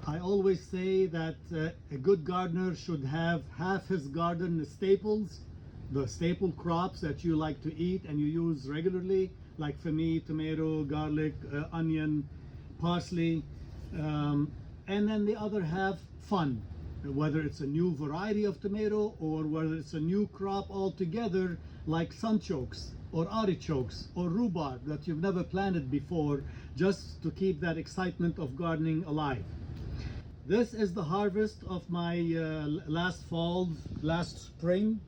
I always say that a good gardener should have half his garden staples, the staple crops that you like to eat and you use regularly, like for me, tomato, garlic, onion, parsley, and then the other half fun, whether it's a new variety of tomato or whether it's a new crop altogether, like sunchokes or artichokes or rhubarb that you've never planted before, just to keep that excitement of gardening alive. This is the harvest of my last spring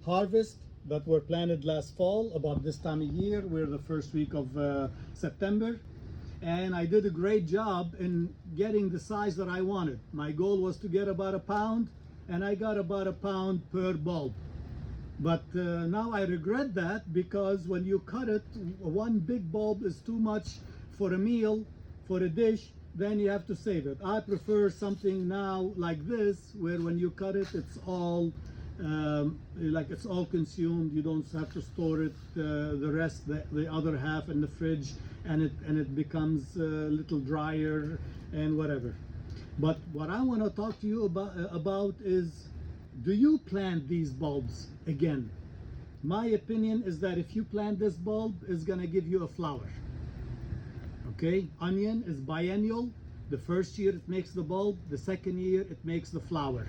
harvest that were planted last fall, about this time of year. We're the first week of September, and I did a great job in getting the size that I wanted. My goal was to get about a pound, and I got about a pound per bulb. But now I regret that, because when you cut it, one big bulb is too much for a meal, for a dish, then you have to save it. I prefer something now like this, where when you cut it, it's all it's all consumed. You don't have to store it, the rest, the other half in the fridge, and it becomes a little drier and whatever. But what I want to talk to you about is, do you plant these bulbs again? My opinion is that if you plant this bulb, it's gonna give you a flower. Okay, onion is biennial. The first year it makes the bulb, the second year it makes the flower.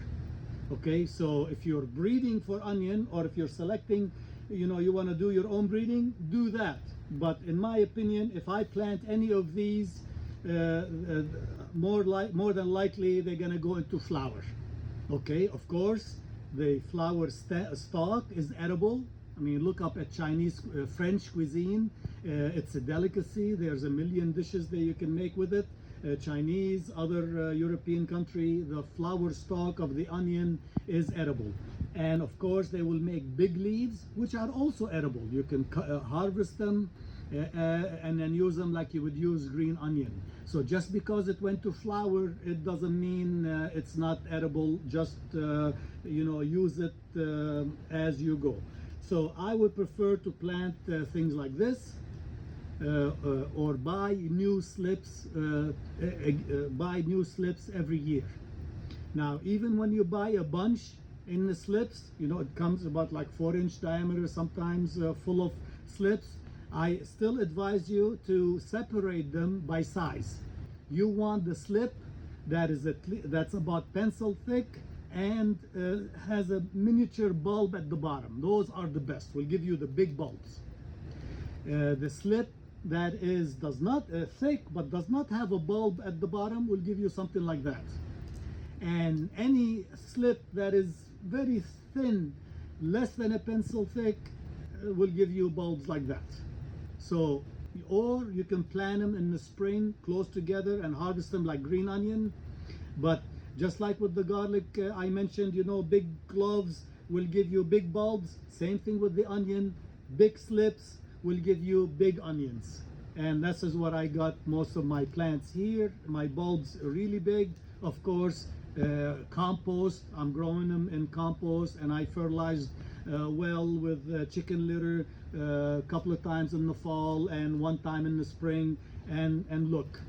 Okay, so if you're breeding for onion, or if you're selecting, you want to do your own breeding, do that. But in my opinion, if I plant any of these, more than likely they're gonna go into flower. Okay, of course, the flower stalk is edible. I mean, look up at Chinese, French cuisine. It's a delicacy. There's a million dishes that you can make with it. Chinese, other European country, the flower stalk of the onion is edible. And of course, they will make big leaves, which are also edible. You can harvest them and then use them like you would use green onion. So just because it went to flower, it doesn't mean it's not edible. Just use it as you go. So I would prefer to plant things like this, or buy new slips every year. Now, even when you buy a bunch in the slips, it comes about like 4-inch diameter, sometimes full of slips. I still advise you to separate them by size. You want the slip that's about pencil thick and has a miniature bulb at the bottom. Those are the best, will give you the big bulbs. The slip that does not thick but does not have a bulb at the bottom will give you something like that. And any slip that is very thin, less than a pencil thick, will give you bulbs like that. So, or you can plant them in the spring close together and harvest them like green onion. But just like with the garlic, I mentioned, big cloves will give you big bulbs. Same thing with the onion. Big slips will give you big onions. And this is what I got most of my plants here. My bulbs are really big. Of course, compost. I'm growing them in compost, and I fertilized well with chicken litter a couple of times in the fall and one time in the spring. And look,